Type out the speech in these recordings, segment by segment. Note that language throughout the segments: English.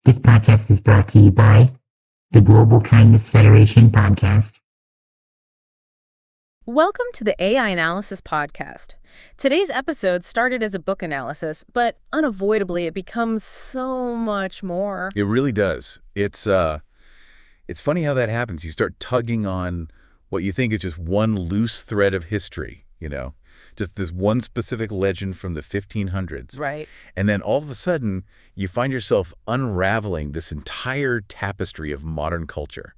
This podcast is brought to you by the Global Kindness Federation podcast. Welcome to the AI Analysis Podcast. Today's episode started as a book analysis, but unavoidably it becomes so much more. It really does. It's funny how that happens. You start tugging on what you think is just one loose thread of history, just this one specific legend from the 1500s. Right. And then all of a sudden, you find yourself unraveling this entire tapestry of modern culture.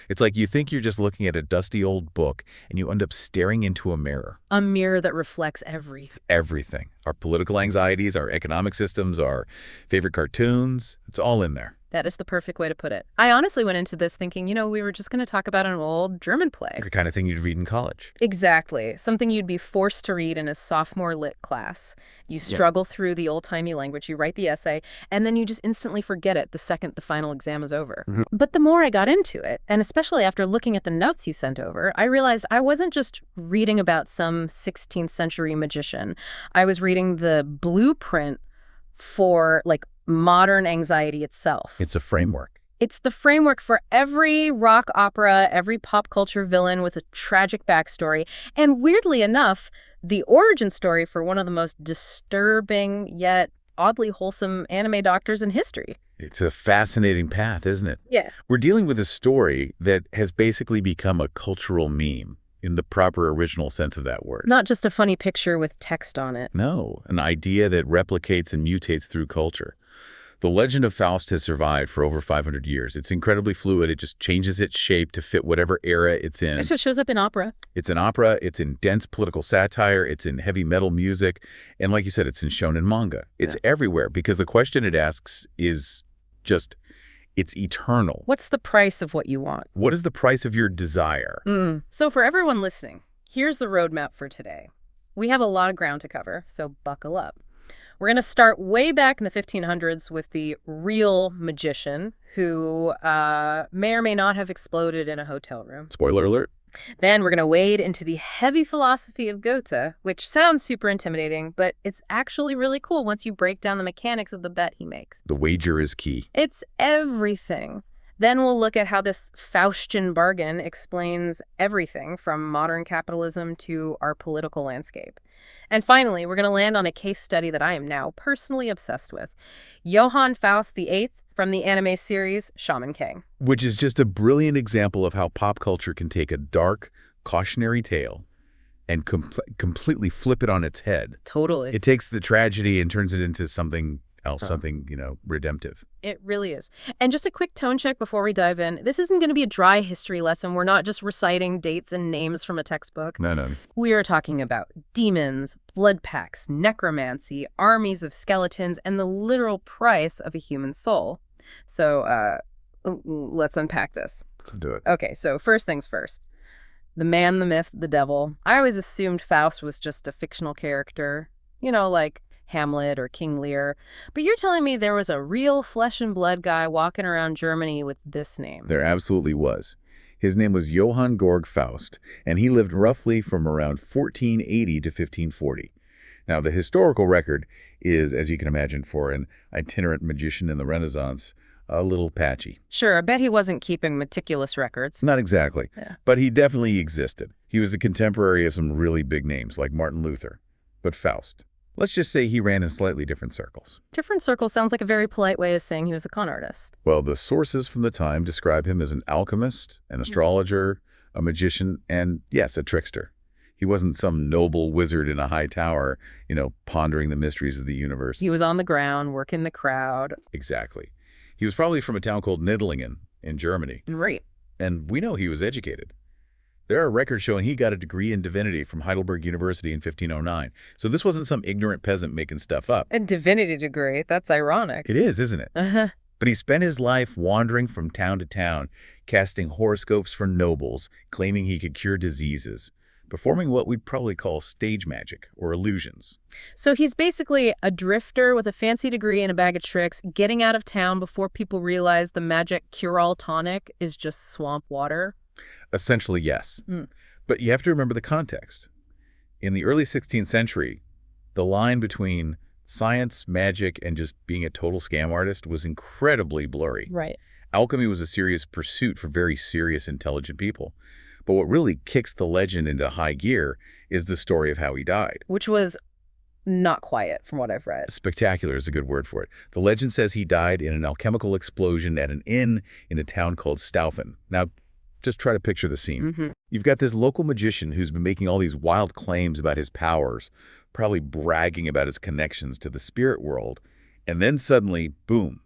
It's like you think you're just looking at a dusty old book, and you end up staring into a mirror. A mirror that reflects Everything. Our political anxieties, our economic systems, our favorite cartoons. It's all in there. That is the perfect way to put it. I honestly went into this thinking, we were just going to talk about an old German play. The kind of thing you'd read in college. Exactly. Something you'd be forced to read in a sophomore lit class. You struggle through the old-timey language, you write the essay, and then you just instantly forget it the second the final exam is over. Mm-hmm. But the more I got into it, and especially after looking at the notes you sent over, I realized I wasn't just reading about some 16th century magician. I was reading the blueprint for, modern anxiety itself. It's a framework. It's the framework for every rock opera, every pop culture villain with a tragic backstory, and weirdly enough, the origin story for one of the most disturbing yet oddly wholesome anime doctors in history. It's a fascinating path, isn't it? Yeah. We're dealing with a story that has basically become a cultural meme in the proper original sense of that word. Not just a funny picture with text on it. No, an idea that replicates and mutates through culture. The legend of Faust has survived for over 500 years. It's incredibly fluid. It just changes its shape to fit whatever era it's in. So it shows up in opera. It's in opera. It's in dense political satire. It's in heavy metal music. And like you said, it's in shonen manga. It's everywhere because the question it asks is just, it's eternal. What's the price of what you want? What is the price of your desire? So for everyone listening, here's the roadmap for today. We have a lot of ground to cover, so buckle up. We're going to start way back in the 1500s with the real magician who may or may not have exploded in a hotel room. Spoiler alert. Then we're going to wade into the heavy philosophy of Goethe, which sounds super intimidating, but it's actually really cool once you break down the mechanics of the bet he makes. The wager is key. It's everything. Then we'll look at how this Faustian bargain explains everything from modern capitalism to our political landscape. And finally, we're going to land on a case study that I am now personally obsessed with. Johann Faust VIII from the anime series Shaman King. Which is just a brilliant example of how pop culture can take a dark, cautionary tale and completely flip it on its head. Totally. It takes the tragedy and turns it into something else, something, redemptive. It really is. And just a quick tone check before we dive in. This isn't going to be a dry history lesson. We're not just reciting dates and names from a textbook. No. We are talking about demons, blood pacts, necromancy, armies of skeletons, and the literal price of a human soul. So let's unpack this. Let's do it. Okay, so first things first. The man, the myth, the devil. I always assumed Faust was just a fictional character, like Hamlet or King Lear. But you're telling me there was a real flesh and blood guy walking around Germany with this name. There absolutely was. His name was Johann Faust, and he lived roughly from around 1480 to 1540. Now, the historical record is, as you can imagine, for an itinerant magician in the Renaissance, a little patchy. Sure, I bet he wasn't keeping meticulous records. Not exactly, Yeah. But he definitely existed. He was a contemporary of some really big names like Martin Luther. But Faust, let's just say he ran in slightly different circles. Different circles sounds like a very polite way of saying he was a con artist. Well, the sources from the time describe him as an alchemist, an astrologer, a magician, and yes, a trickster. He wasn't some noble wizard in a high tower, pondering the mysteries of the universe. He was on the ground, working the crowd. Exactly. He was probably from a town called Nidlingen in Germany. Right. And we know he was educated. There are records showing he got a degree in divinity from Heidelberg University in 1509. So this wasn't some ignorant peasant making stuff up. A divinity degree. That's ironic. It is, isn't it? Uh-huh. But he spent his life wandering from town to town, casting horoscopes for nobles, claiming he could cure diseases, performing what we'd probably call stage magic or illusions. So he's basically a drifter with a fancy degree and a bag of tricks, getting out of town before people realize the magic cure-all tonic is just swamp water. Essentially, yes. But you have to remember the context. In the early 16th century, the line between Science, magic, and just being a total scam artist was incredibly blurry. Right. Alchemy was a serious pursuit for very serious, intelligent people. But what really kicks the legend into high gear is the story of how he died. Which was not quiet, from what I've read. Spectacular is a good word for it. The legend says he died in an alchemical explosion at an inn in a town called Staufen. Now, just try to picture the scene. You've got this local magician who's been making all these wild claims about his powers, probably bragging about his connections to the spirit world, and then suddenly, boom,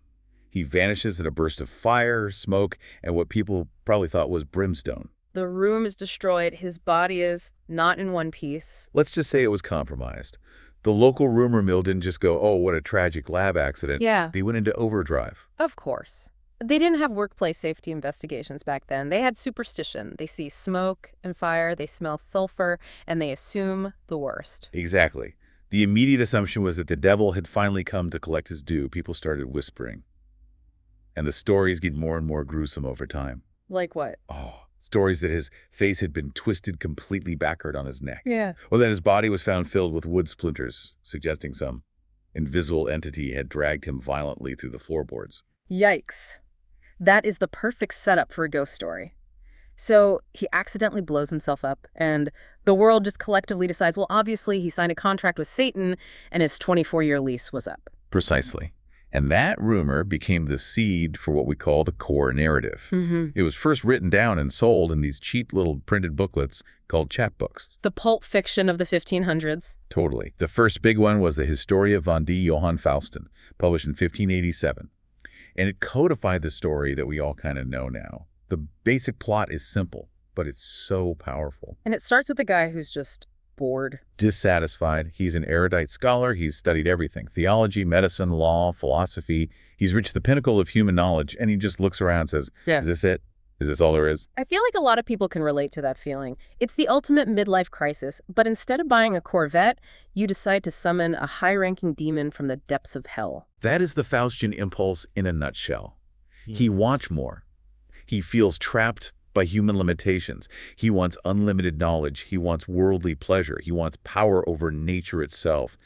he vanishes in a burst of fire, smoke, and what people probably thought was brimstone. The room is destroyed. His body is not in one piece. Let's just say it was compromised. The local rumor mill didn't just go, oh, what a tragic lab accident. Yeah. They went into overdrive. Of course. They didn't have workplace safety investigations back then. They had superstition. They see smoke and fire, they smell sulfur, and they assume the worst. Exactly. The immediate assumption was that the devil had finally come to collect his due. People started whispering. And the stories get more and more gruesome over time. Like what? Oh, stories that his face had been twisted completely backward on his neck. Yeah. Or that his body was found filled with wood splinters, suggesting some invisible entity had dragged him violently through the floorboards. Yikes. That is the perfect setup for a ghost story. So he accidentally blows himself up, and the world just collectively decides, well, obviously he signed a contract with Satan, and his 24-year lease was up. Precisely. And that rumor became the seed for what we call the core narrative. It was first written down and sold in these cheap little printed booklets called chapbooks. The pulp fiction of the 1500s. Totally. The first big one was the Historia Vandi Johann Faustin, published in 1587. And it codified the story that we all kind of know now. The basic plot is simple, but it's so powerful. And it starts with a guy who's just bored. Dissatisfied. He's an erudite scholar. He's studied everything. Theology, medicine, law, philosophy. He's reached the pinnacle of human knowledge, and he just looks around and says, Yeah. Is this it? Is this all there is? I feel like a lot of people can relate to that feeling. It's the ultimate midlife crisis, but instead of buying a Corvette, you decide to summon a high-ranking demon from the depths of hell. That is the Faustian impulse in a nutshell. He wants more. He feels trapped by human limitations. He wants unlimited knowledge. He wants worldly pleasure. He wants power over nature itself.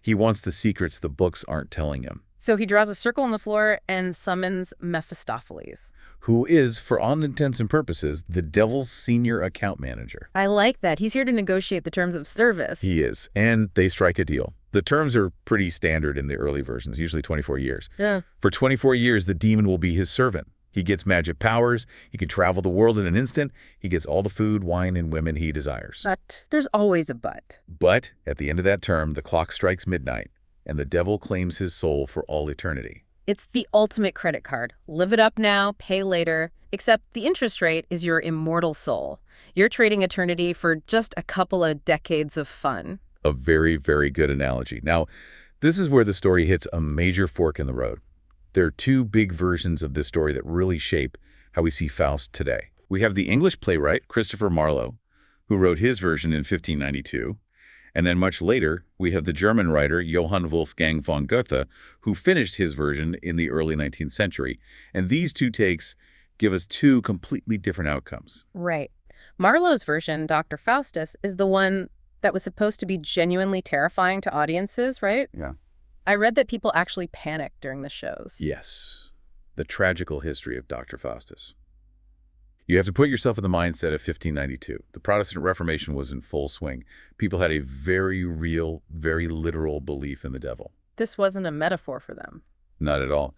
He wants the secrets the books aren't telling him. So he draws a circle on the floor and summons Mephistopheles. Who is, for all intents and purposes, the devil's senior account manager. I like that. He's here to negotiate the terms of service. He is, and they strike a deal. The terms are pretty standard in the early versions, usually 24 years. Yeah. For 24 years, the demon will be his servant. He gets magic powers, he can travel the world in an instant, he gets all the food, wine, and women he desires. But there's always a but. But at the end of that term, the clock strikes midnight, and the devil claims his soul for all eternity. It's the ultimate credit card. Live it up now, pay later. Except the interest rate is your immortal soul. You're trading eternity for just a couple of decades of fun. A very, very good analogy. Now, this is where the story hits a major fork in the road. There are two big versions of this story that really shape how we see Faust today. We have the English playwright Christopher Marlowe, who wrote his version in 1592. And then much later, we have the German writer Johann Wolfgang von Goethe, who finished his version in the early 19th century. And these two takes give us two completely different outcomes. Right. Marlowe's version, Dr. Faustus, is the one that was supposed to be genuinely terrifying to audiences, right? Yeah. I read that people actually panicked during the shows. Yes. The tragical history of Dr. Faustus. You have to put yourself in the mindset of 1592. The Protestant Reformation was in full swing. People had a very real, very literal belief in the devil. This wasn't a metaphor for them. Not at all.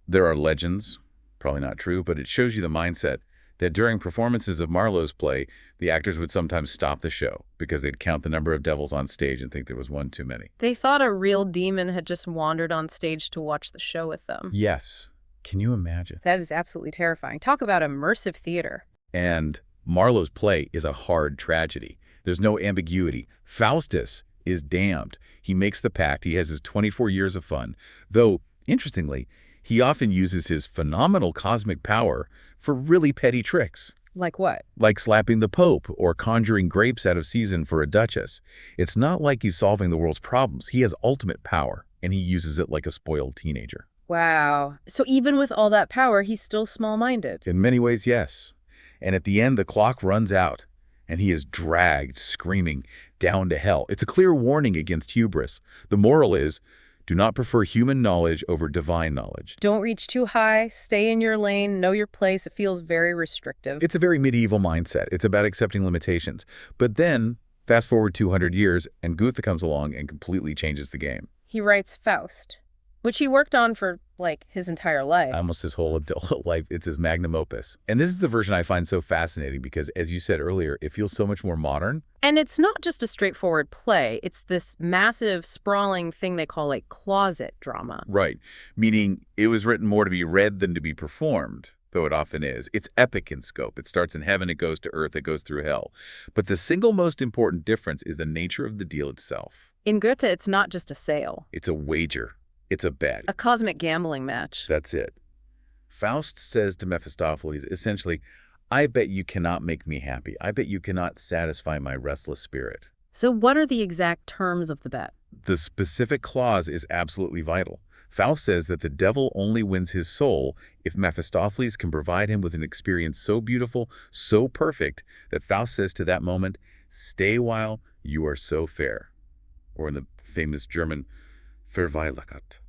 There are legends, probably not true, but it shows you the mindset that during performances of Marlowe's play, the actors would sometimes stop the show because they'd count the number of devils on stage and think there was one too many. They thought a real demon had just wandered on stage to watch the show with them. Yes. Can you imagine? That is absolutely terrifying. Talk about immersive theater. And Marlowe's play is a hard tragedy. There's no ambiguity. Faustus is damned. He makes the pact. He has his 24 years of fun. Though, interestingly, he often uses his phenomenal cosmic power for really petty tricks. Like what? Like slapping the Pope or conjuring grapes out of season for a duchess. It's not like he's solving the world's problems. He has ultimate power, and he uses it like a spoiled teenager. Wow. So even with all that power, he's still small-minded. In many ways, yes. And at the end, the clock runs out, and he is dragged, screaming, down to hell. It's a clear warning against hubris. The moral is, Do not prefer human knowledge over divine knowledge. Don't reach too high, stay in your lane, know your place. It feels very restrictive. It's a very medieval mindset. It's about accepting limitations. But then, fast forward 200 years, and Goethe comes along and completely changes the game. He writes Faust, which he worked on for, like, his entire life. Almost his whole adult life. It's his magnum opus. And this is the version I find so fascinating because, as you said earlier, it feels so much more modern. And it's not just a straightforward play. It's this massive, sprawling thing they call, like, closet drama. Right. Meaning it was written more to be read than to be performed, though it often is. It's epic in scope. It starts in heaven, it goes to earth, it goes through hell. But the single most important difference is the nature of the deal itself. In Goethe, it's not just a sale. It's a wager. It's a bet. A cosmic gambling match. That's it. Faust says to Mephistopheles, essentially, I bet you cannot make me happy. I bet you cannot satisfy my restless spirit. So what are the exact terms of the bet? The specific clause is absolutely vital. Faust says that the devil only wins his soul if Mephistopheles can provide him with an experience so beautiful, so perfect, that Faust says to that moment, stay while you are so fair. Or in the famous German, Verweilechat.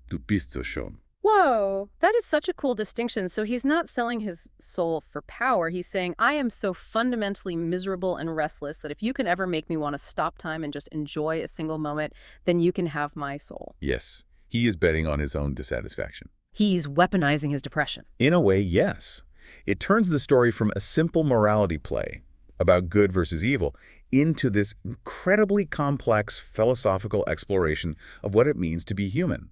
Du bist so schön. Whoa, that is such a cool distinction. So he's not selling his soul for power. He's saying, I am so fundamentally miserable and restless that if you can ever make me want to stop time and just enjoy a single moment, then you can have my soul. Yes, he is betting on his own dissatisfaction. He's weaponizing his depression. In a way, yes. It turns the story from a simple morality play about good versus evil into this incredibly complex philosophical exploration of what it means to be human.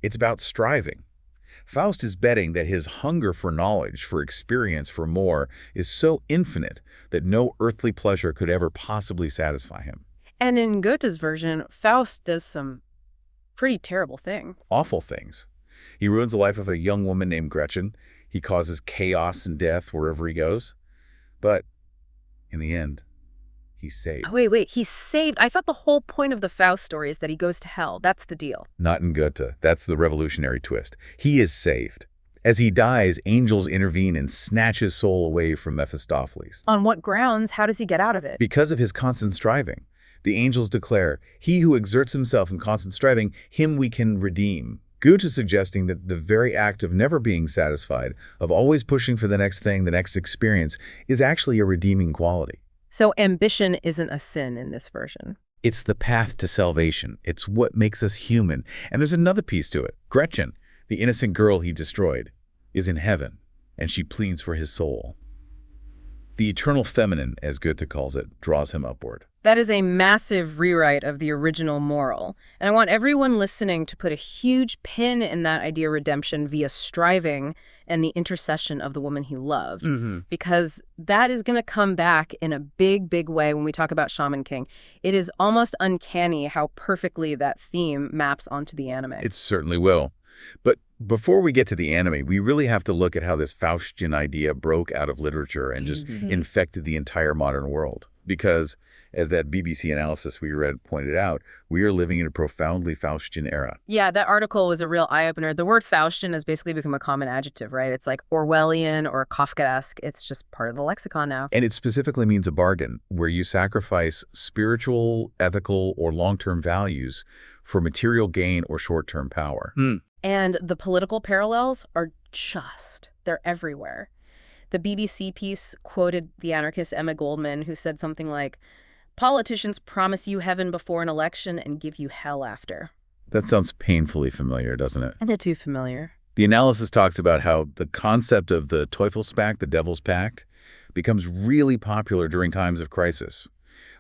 It's about striving. Faust is betting that his hunger for knowledge, for experience, for more, is so infinite that no earthly pleasure could ever possibly satisfy him. And in Goethe's version, Faust does some pretty terrible thing. Awful things. He ruins the life of a young woman named Gretchen. He causes chaos and death wherever he goes. But in the end, he's saved. Oh, wait, he's saved. I thought the whole point of the Faust story is that he goes to hell. That's the deal. Not in Goethe. That's the revolutionary twist. He is saved. As he dies, angels intervene and snatch his soul away from Mephistopheles. On what grounds? How does he get out of it? Because of his constant striving. The angels declare, he who exerts himself in constant striving, him we can redeem. Goethe is suggesting that the very act of never being satisfied, of always pushing for the next thing, the next experience, is actually a redeeming quality. So ambition isn't a sin in this version. It's the path to salvation. It's what makes us human. And there's another piece to it. Gretchen, the innocent girl he destroyed, is in heaven, and she pleads for his soul. The eternal feminine, as Goethe calls it, draws him upward. That is a massive rewrite of the original moral. And I want everyone listening to put a huge pin in that idea of redemption via striving and the intercession of the woman he loved. Because that is going to come back in a big, big way when we talk about Shaman King. It is almost uncanny how perfectly that theme maps onto the anime. It certainly will. But before we get to the anime, we really have to look at how this Faustian idea broke out of literature and just infected the entire modern world. Because, as that BBC analysis we read pointed out, we are living in a profoundly Faustian era. Yeah, that article was a real eye-opener. The word Faustian has basically become a common adjective, right? It's like Orwellian or Kafkaesque. It's just part of the lexicon now. And it specifically means a bargain, where you sacrifice spiritual, ethical, or long-term values for material gain or short-term power. And the political parallels are they're everywhere. The BBC piece quoted the anarchist Emma Goldman, who said something like, politicians promise you heaven before an election and give you hell after. That sounds painfully familiar, doesn't it? And they're too familiar. The analysis talks about how the concept of the Teufelspact, the Devil's Pact, becomes really popular during times of crisis.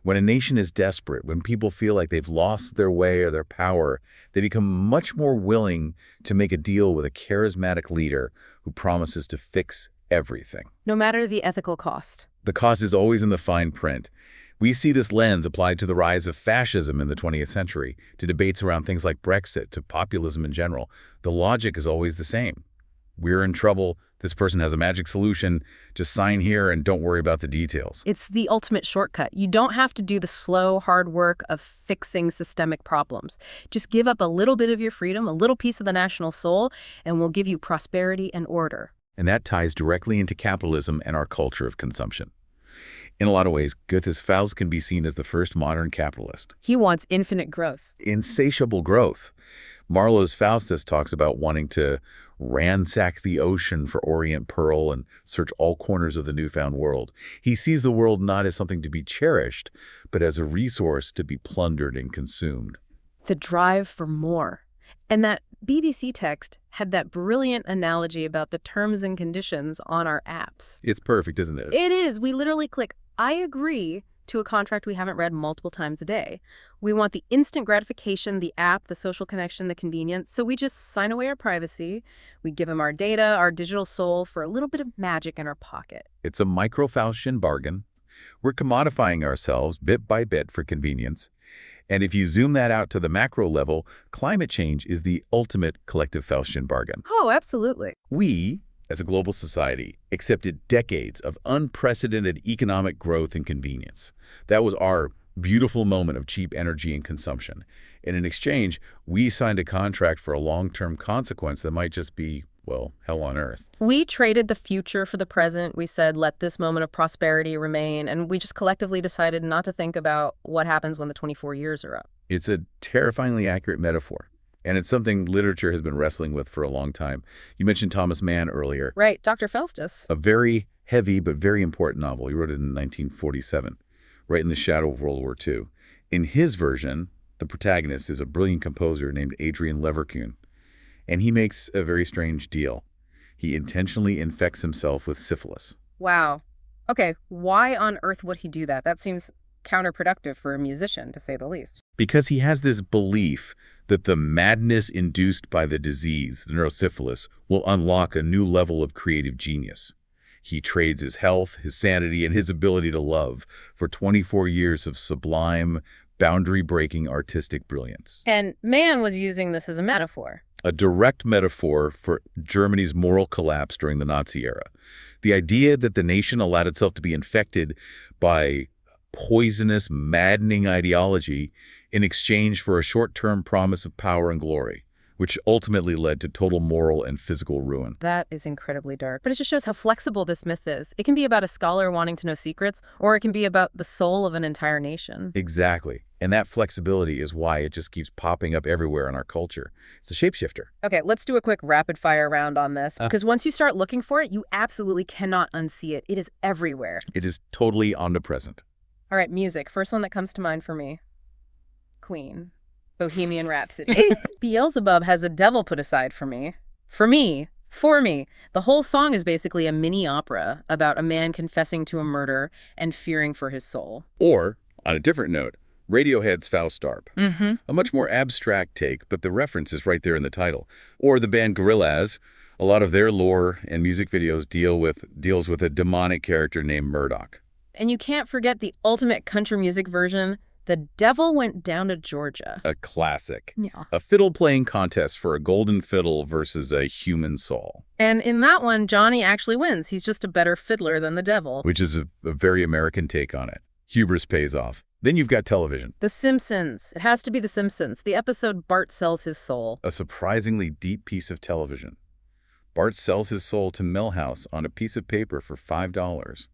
When a nation is desperate, when people feel like they've lost their way or their power, they become much more willing to make a deal with a charismatic leader who promises to fix everything. No matter the ethical cost. The cost is always in the fine print. We see this lens applied to the rise of fascism in the 20th century, to debates around things like Brexit, to populism in general. The logic is always the same. We're in trouble. This person has a magic solution. Just sign here and don't worry about the details. It's the ultimate shortcut. You don't have to do the slow, hard work of fixing systemic problems. Just give up a little bit of your freedom, a little piece of the national soul, and we'll give you prosperity and order. And that ties directly into capitalism and our culture of consumption. In a lot of ways, Goethe's Faust can be seen as the first modern capitalist. He wants infinite growth. Insatiable growth. Marlowe's Faustus talks about wanting to ransack the ocean for Orient Pearl and search all corners of the newfound world. He sees the world not as something to be cherished, but as a resource to be plundered and consumed. The drive for more. And that BBC text had that brilliant analogy about the terms and conditions on our apps. It's perfect, isn't it? It is. We literally click, I agree, to a contract we haven't read multiple times a day. We want the instant gratification, the app, the social connection, the convenience. So we just sign away our privacy. We give them our data, our digital soul for a little bit of magic in our pocket. It's a micro-Faustian bargain. We're commodifying ourselves bit by bit for convenience. And if you zoom that out to the macro level, climate change is the ultimate collective Faustian bargain. Oh, absolutely. We, as a global society, accepted decades of unprecedented economic growth and convenience. That was our beautiful moment of cheap energy and consumption. And in exchange, we signed a contract for a long-term consequence that might just be, well, hell on earth. We traded the future for the present. We said, let this moment of prosperity remain. And we just collectively decided not to think about what happens when the 24 years are up. It's a terrifyingly accurate metaphor. And it's something literature has been wrestling with for a long time. You mentioned Thomas Mann earlier. Right, Dr. Faustus. A very heavy but very important novel. He wrote it in 1947, right in the shadow of World War II. In his version, the protagonist is a brilliant composer named Adrian Leverkühn. And he makes a very strange deal. He intentionally infects himself with syphilis. Wow. Okay, why on earth would he do that? That seems counterproductive for a musician, to say the least. Because he has this belief that the madness induced by the disease, the neurosyphilis, will unlock a new level of creative genius. He trades his health, his sanity, and his ability to love for 24 years of sublime, boundary-breaking artistic brilliance. And Mann was using this as a metaphor. A direct metaphor for Germany's moral collapse during the Nazi era. The idea that the nation allowed itself to be infected by poisonous, maddening ideology in exchange for a short-term promise of power and glory, which ultimately led to total moral and physical ruin. That is incredibly dark. But it just shows how flexible this myth is. It can be about a scholar wanting to know secrets, or it can be about the soul of an entire nation. Exactly. And that flexibility is why it just keeps popping up everywhere in our culture. It's a shapeshifter. Okay, let's do a quick rapid-fire round on this, because once you start looking for it, you absolutely cannot unsee it. It is everywhere. It is totally omnipresent. All right, music. First one that comes to mind for me. Queen. Bohemian Rhapsody. Beelzebub has a devil put aside for me. For me. For me. The whole song is basically a mini opera about a man confessing to a murder and fearing for his soul. Or, on a different note, Radiohead's Faustarp. Mm-hmm. A much more abstract take, but the reference is right there in the title. Or the band Gorillaz. A lot of their lore and music videos deals with a demonic character named Murdoch. And you can't forget the ultimate country music version, The Devil Went Down to Georgia. A classic. Yeah. A fiddle-playing contest for a golden fiddle versus a human soul. And in that one, Johnny actually wins. He's just a better fiddler than the devil. Which is a very American take on it. Hubris pays off. Then you've got television. The Simpsons. It has to be The Simpsons. The episode Bart Sells His Soul. A surprisingly deep piece of television. Bart sells his soul to Milhouse on a piece of paper for $5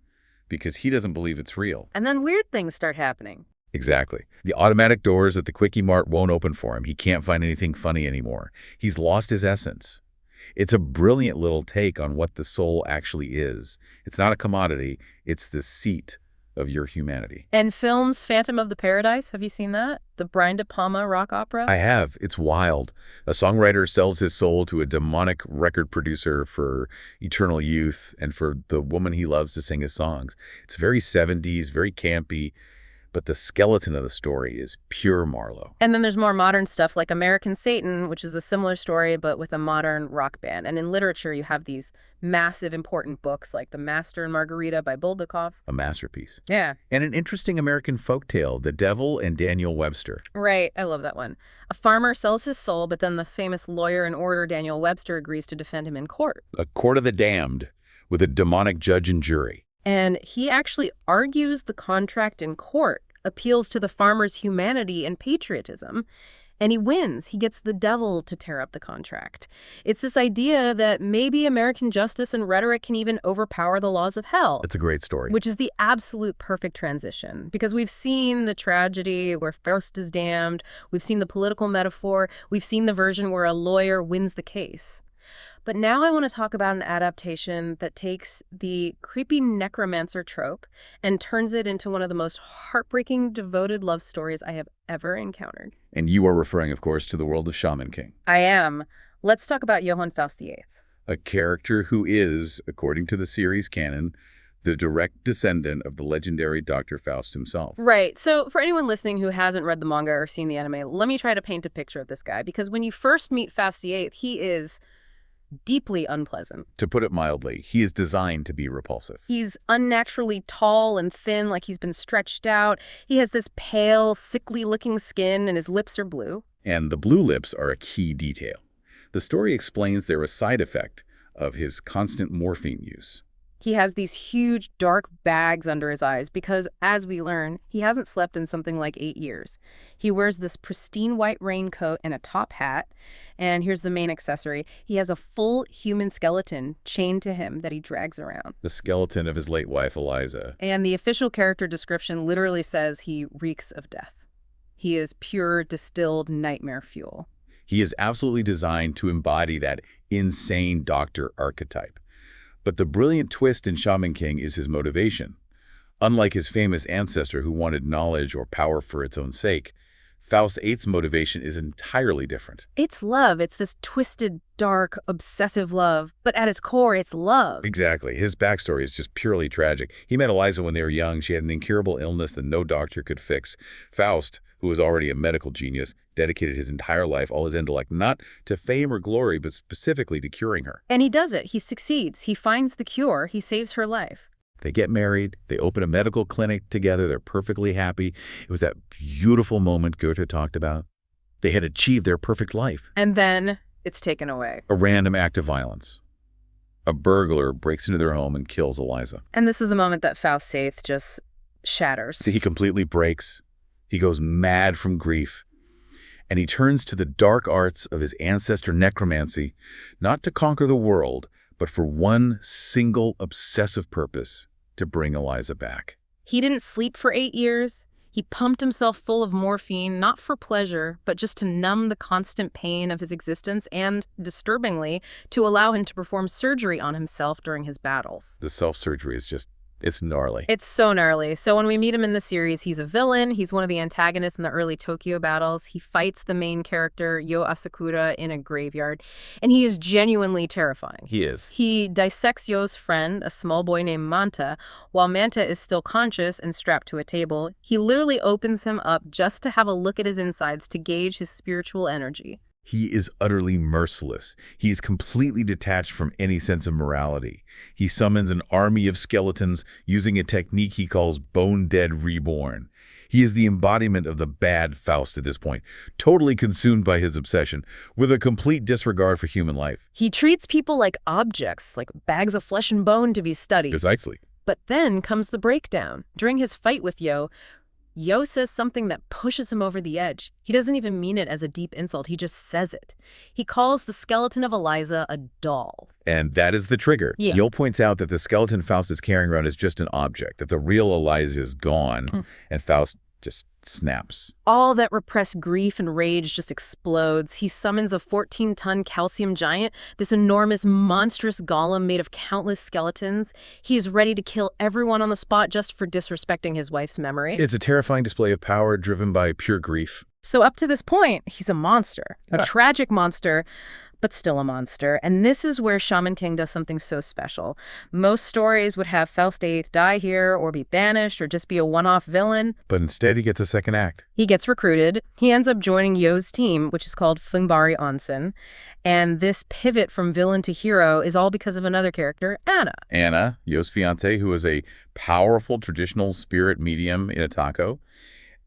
because he doesn't believe it's real. And then weird things start happening. Exactly. The automatic doors at the Quickie Mart won't open for him. He can't find anything funny anymore. He's lost his essence. It's a brilliant little take on what the soul actually is. It's not a commodity. It's the seat of your humanity. And films Phantom of the Paradise, have you seen that? The Brian De Palma rock opera? I have. It's wild. A songwriter sells his soul to a demonic record producer for eternal youth and for the woman he loves to sing his songs. It's very 70s, very campy, but the skeleton of the story is pure Marlowe. And then there's more modern stuff like American Satan, which is a similar story but with a modern rock band. And in literature, you have these massive, important books like The Master and Margarita by Bulgakov. A masterpiece. Yeah. And an interesting American folktale, The Devil and Daniel Webster. Right. I love that one. A farmer sells his soul, but then the famous lawyer and orator Daniel Webster agrees to defend him in court. A court of the damned with a demonic judge and jury. And he actually argues the contract in court, appeals to the farmer's humanity and patriotism, And he wins. He gets the devil to tear up the contract. It's this idea that maybe American justice and rhetoric can even overpower the laws of hell. It's a great story. Which is the absolute perfect transition. Because we've seen the tragedy where Faust is damned. We've seen the political metaphor. We've seen the version where a lawyer wins the case. But now I want to talk about an adaptation that takes the creepy necromancer trope and turns it into one of the most heartbreaking, devoted love stories I have ever encountered. And you are referring, of course, to the world of Shaman King. I am. Let's talk about Johann Faust VIII. A character who is, according to the series canon, the direct descendant of the legendary Dr. Faust himself. Right. So for anyone listening who hasn't read the manga or seen the anime, let me try to paint a picture of this guy. Because when you first meet Faust VIII, he is deeply unpleasant. To put it mildly, he is designed to be repulsive. He's unnaturally tall and thin, like he's been stretched out. He has this pale, sickly-looking skin, and his lips are blue. And the blue lips are a key detail. The story explains they're a side effect of his constant morphine use. He has these huge, dark bags under his eyes because, as we learn, he hasn't slept in something like 8 years. He wears this pristine white raincoat and a top hat. And here's the main accessory. He has a full human skeleton chained to him that he drags around. The skeleton of his late wife, Eliza. And the official character description literally says he reeks of death. He is pure, distilled nightmare fuel. He is absolutely designed to embody that insane doctor archetype. But the brilliant twist in Shaman King is his motivation. Unlike his famous ancestor who wanted knowledge or power for its own sake, Faust VIII's motivation is entirely different. It's love. It's this twisted, dark, obsessive love. But at its core, it's love. Exactly. His backstory is just purely tragic. He met Eliza when they were young. She had an incurable illness that no doctor could fix. Faust, who was already a medical genius, dedicated his entire life, all his intellect, not to fame or glory, but specifically to curing her. And he does it. He succeeds. He finds the cure. He saves her life. They get married. They open a medical clinic together. They're perfectly happy. It was that beautiful moment Goethe talked about. They had achieved their perfect life. And then it's taken away. A random act of violence. A burglar breaks into their home and kills Eliza. And this is the moment that Faust VIII just shatters. He completely breaks. He goes mad from grief. And he turns to the dark arts of his ancestor necromancy, not to conquer the world, but for one single obsessive purpose, to bring Eliza back. He didn't sleep for 8 years. He pumped himself full of morphine, not for pleasure, but just to numb the constant pain of his existence and, disturbingly, to allow him to perform surgery on himself during his battles. The self-surgery is just, it's gnarly. It's so gnarly. So when we meet him in the series, he's a villain. He's one of the antagonists in the early Tokyo battles. He fights the main character, Yo Asakura, in a graveyard. And he is genuinely terrifying. He is. He dissects Yo's friend, a small boy named Manta, while Manta is still conscious and strapped to a table. He literally opens him up just to have a look at his insides to gauge his spiritual energy. He is utterly merciless. He is completely detached from any sense of morality. He summons an army of skeletons using a technique he calls bone-dead reborn. He is the embodiment of the bad Faust at this point, totally consumed by his obsession, with a complete disregard for human life. He treats people like objects, like bags of flesh and bone to be studied. Precisely. But then comes the breakdown. During his fight with Yo says something that pushes him over the edge. He doesn't even mean it as a deep insult. He just says it. He calls the skeleton of Eliza a doll. And that is the trigger. Yeah. Yo points out that the skeleton Faust is carrying around is just an object, that the real Eliza is gone, and Faust just snaps. All that repressed grief and rage just explodes. He summons a 14-ton calcium giant, this enormous, monstrous golem made of countless skeletons. He's ready to kill everyone on the spot just for disrespecting his wife's memory. It's a terrifying display of power driven by pure grief. So up to this point, he's a monster, a tragic monster, but still a monster. And this is where Shaman King does something so special. Most stories would have Faust VIII die here or be banished or just be a one-off villain. But instead he gets a second act. He gets recruited. He ends up joining Yo's team, which is called Fungbari Onsen. And this pivot from villain to hero is all because of another character, Anna. Anna, Yo's fiancée, who is a powerful traditional spirit medium in Atako.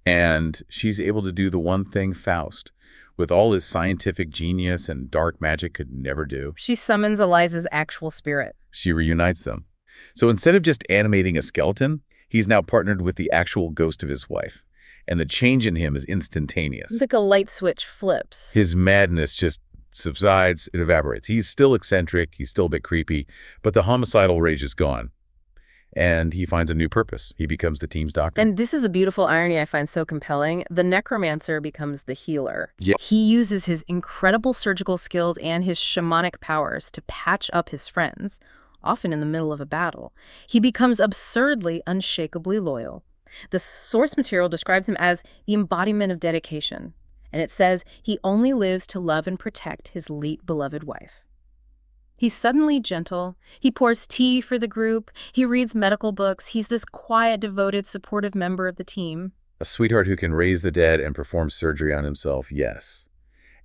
And she's able to do the one thing Faust, with all his scientific genius and dark magic, could never do. She summons Eliza's actual spirit. She reunites them. So instead of just animating a skeleton, he's now partnered with the actual ghost of his wife. and the change in him is instantaneous. It's like a light switch flips. His madness just subsides, it evaporates. He's still eccentric, he's still a bit creepy, but the homicidal rage is gone. And he finds a new purpose. He becomes the team's doctor. And this is a beautiful irony I find so compelling. The necromancer becomes the healer. Yeah. He uses his incredible surgical skills and his shamanic powers to patch up his friends, often in the middle of a battle. He becomes absurdly, unshakably loyal. The source material describes him as the embodiment of dedication. And it says he only lives to love and protect his late beloved wife. He's suddenly gentle. He pours tea for the group. He reads medical books. He's this quiet, devoted, supportive member of the team. A sweetheart who can raise the dead and perform surgery on himself, yes.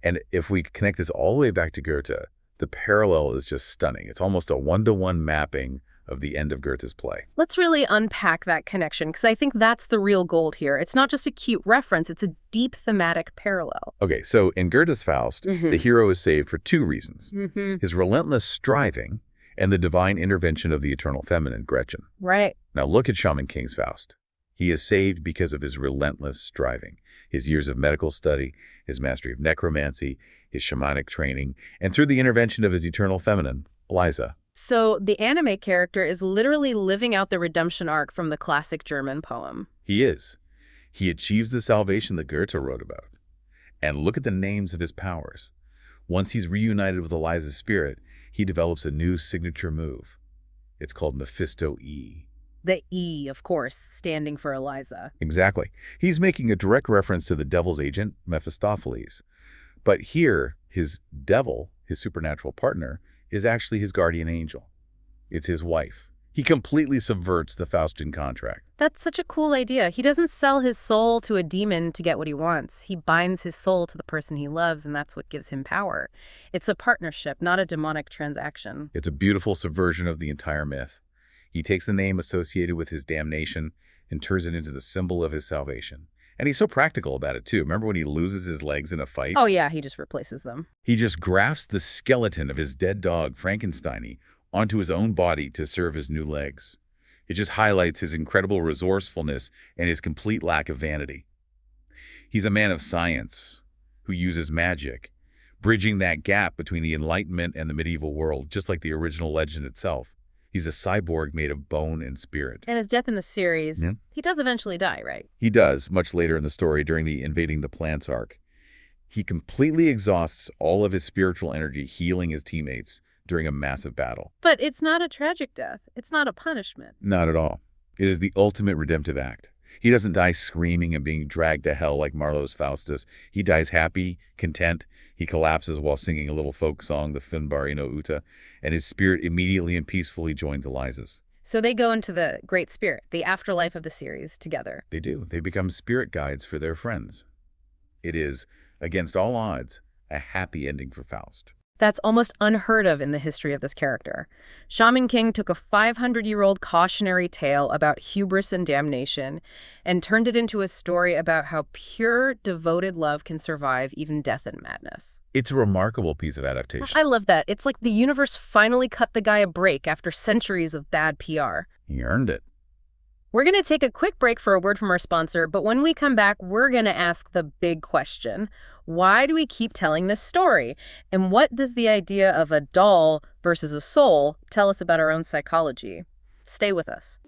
And if we connect this all the way back to Goethe, the parallel is just stunning. It's almost a one-to-one mapping of the end of Goethe's play. Let's really unpack that connection, because I think that's the real gold here. It's not just a cute reference, it's a deep thematic parallel. Okay, so in Goethe's Faust, the hero is saved for two reasons. His relentless striving and the divine intervention of the eternal feminine, Gretchen. Right. Now look at Shaman King's Faust. He is saved because of his relentless striving, his years of medical study, his mastery of necromancy, his shamanic training, and through the intervention of his eternal feminine, Eliza. So the anime character is literally living out the redemption arc from the classic German poem. He is. He achieves the salvation that Goethe wrote about. And look at the names of his powers. Once he's reunited with Eliza's spirit, he develops a new signature move. It's called Mephisto E. The E, of course, standing for Eliza. Exactly. He's making a direct reference to the devil's agent, Mephistopheles. But here, his devil, his supernatural partner, is actually his guardian angel. It's his wife. He completely subverts the Faustian contract. That's such a cool idea. He doesn't sell his soul to a demon to get what he wants. He binds his soul to the person he loves, and that's what gives him power. It's a partnership, not a demonic transaction. It's a beautiful subversion of the entire myth. He takes the name associated with his damnation and turns it into the symbol of his salvation. And he's so practical about it, too. Remember when he loses his legs in a fight? Oh, yeah, he just replaces them. He just grafts the skeleton of his dead dog, Frankenstein, onto his own body to serve as new legs. It just highlights his incredible resourcefulness and his complete lack of vanity. He's a man of science who uses magic, bridging that gap between the Enlightenment and the medieval world, just like the original legend itself. He's a cyborg made of bone and spirit. And his death in the series, he does eventually die, right? He does, much later in the story during the Invading the Plants arc. He completely exhausts all of his spiritual energy healing his teammates during a massive battle. But it's not a tragic death. It's not a punishment. Not at all. It is the ultimate redemptive act. He doesn't die screaming and being dragged to hell like Marlowe's Faustus. He dies happy, content. He collapses while singing a little folk song, the Finbari no Uta, and his spirit immediately and peacefully joins Eliza's. So they go into the Great Spirit, the afterlife of the series, together. They do. They become spirit guides for their friends. It is, against all odds, a happy ending for Faust. That's almost unheard of in the history of this character. Shaman King took a 500-year-old cautionary tale about hubris and damnation and turned it into a story about how pure, devoted love can survive even death and madness. It's a remarkable piece of adaptation. I love that. It's like the universe finally cut the guy a break after centuries of bad PR. He earned it. We're going to take a quick break for a word from our sponsor, but when we come back, we're going to ask the big question. Why do we keep telling this story? And what does the idea of a doll versus a soul tell us about our own psychology? Stay with us.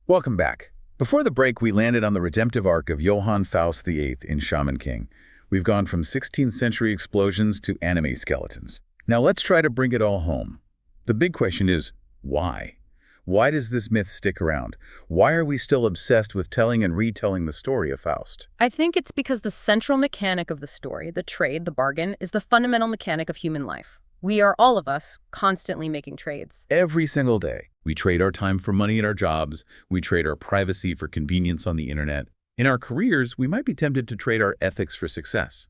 Welcome back. Before the break, we landed on the redemptive arc of Johann Faust VIII in Shaman King. We've gone from 16th century explosions to anime skeletons. Now let's try to bring it all home. The big question is, why? Why does this myth stick around? Why are we still obsessed with telling and retelling the story of Faust? I think it's because the central mechanic of the story, the trade, the bargain, is the fundamental mechanic of human life. We are, all of us, constantly making trades. Every single day, we trade our time for money at our jobs. We trade our privacy for convenience on the internet. In our careers, we might be tempted to trade our ethics for success.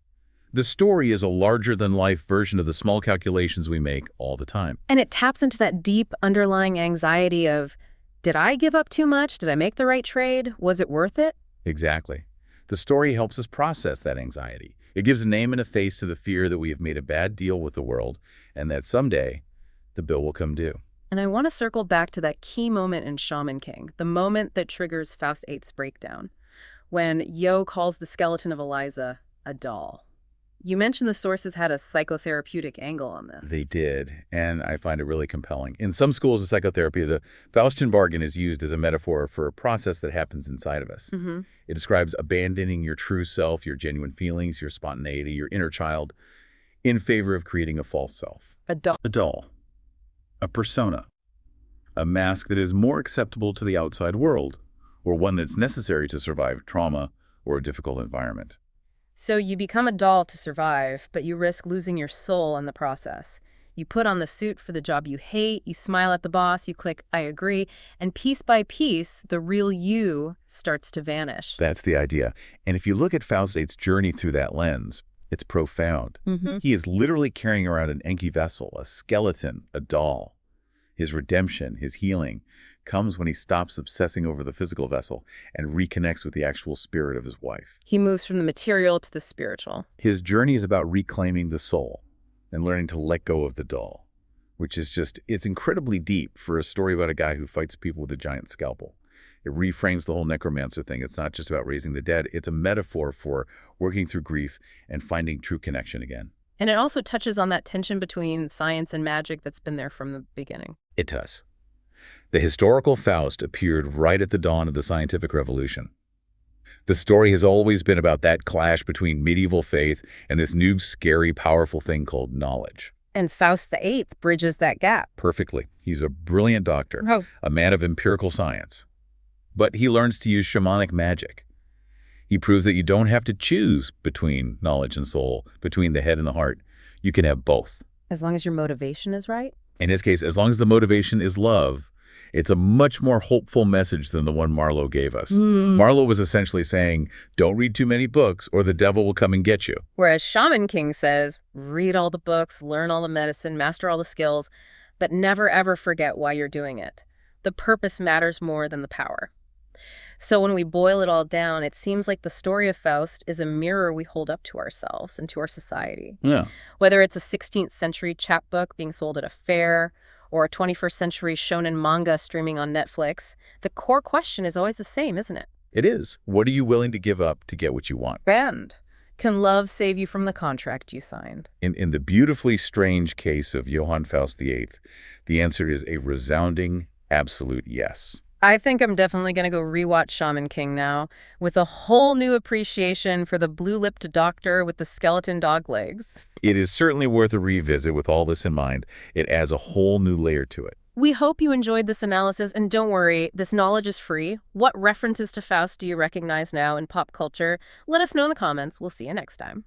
The story is a larger-than-life version of the small calculations we make all the time. And it taps into that deep underlying anxiety of, did I give up too much? Did I make the right trade? Was it worth it? Exactly. The story helps us process that anxiety. It gives a name and a face to the fear that we have made a bad deal with the world and that someday the bill will come due. And I want to circle back to that key moment in Shaman King, the moment that triggers Faust VIII's breakdown, when Yo calls the skeleton of Eliza a doll. You mentioned the sources had a psychotherapeutic angle on this. They did, and I find it really compelling. In some schools of psychotherapy, the Faustian bargain is used as a metaphor for a process that happens inside of us. It describes abandoning your true self, your genuine feelings, your spontaneity, your inner child, in favor of creating a false self. A doll. A doll. A persona. A mask that is more acceptable to the outside world, or one that's necessary to survive trauma or a difficult environment. So you become a doll to survive, but you risk losing your soul in the process. You put on the suit for the job you hate, you smile at the boss, you click, I agree, and piece by piece, the real you starts to vanish. That's the idea. And if you look at Faust VIII's journey through that lens, it's profound. He is literally carrying around an empty vessel, a skeleton, a doll. His redemption, his healing, comes when he stops obsessing over the physical vessel and reconnects with the actual spirit of his wife. He moves from the material to the spiritual. His journey is about reclaiming the soul and learning to let go of the doll, which is it's incredibly deep for a story about a guy who fights people with a giant scalpel. It reframes the whole necromancer thing. It's not just about raising the dead. It's a metaphor for working through grief and finding true connection again. And it also touches on that tension between science and magic that's been there from the beginning. It does. The historical Faust appeared right at the dawn of the scientific revolution. The story has always been about that clash between medieval faith and this new, scary, powerful thing called knowledge. And Faust VIII bridges that gap. Perfectly. He's a brilliant doctor, Oh. a man of empirical science. But he learns to use shamanic magic. He proves that you don't have to choose between knowledge and soul, between the head and the heart. You can have both. As long as your motivation is right? In his case, as long as the motivation is love, it's a much more hopeful message than the one Marlowe gave us. Marlowe was essentially saying, don't read too many books or the devil will come and get you. Whereas Shaman King says, read all the books, learn all the medicine, master all the skills, but never ever forget why you're doing it. The purpose matters more than the power. So when we boil it all down, it seems like the story of Faust is a mirror we hold up to ourselves and to our society. Yeah. Whether it's a 16th century chapbook being sold at a fair or a 21st century shonen manga streaming on Netflix, the core question is always the same, isn't it? It is. What are you willing to give up to get what you want? And can love save you from the contract you signed? In the beautifully strange case of Johann Faust VIII, the answer is a resounding, absolute yes. I think I'm definitely going to go rewatch Shaman King now with a whole new appreciation for the blue-lipped doctor with the skeleton dog legs. It is certainly worth a revisit with all this in mind. It adds a whole new layer to it. We hope you enjoyed this analysis, and don't worry, this knowledge is free. What references to Faust do you recognize now in pop culture? Let us know in the comments. We'll see you next time.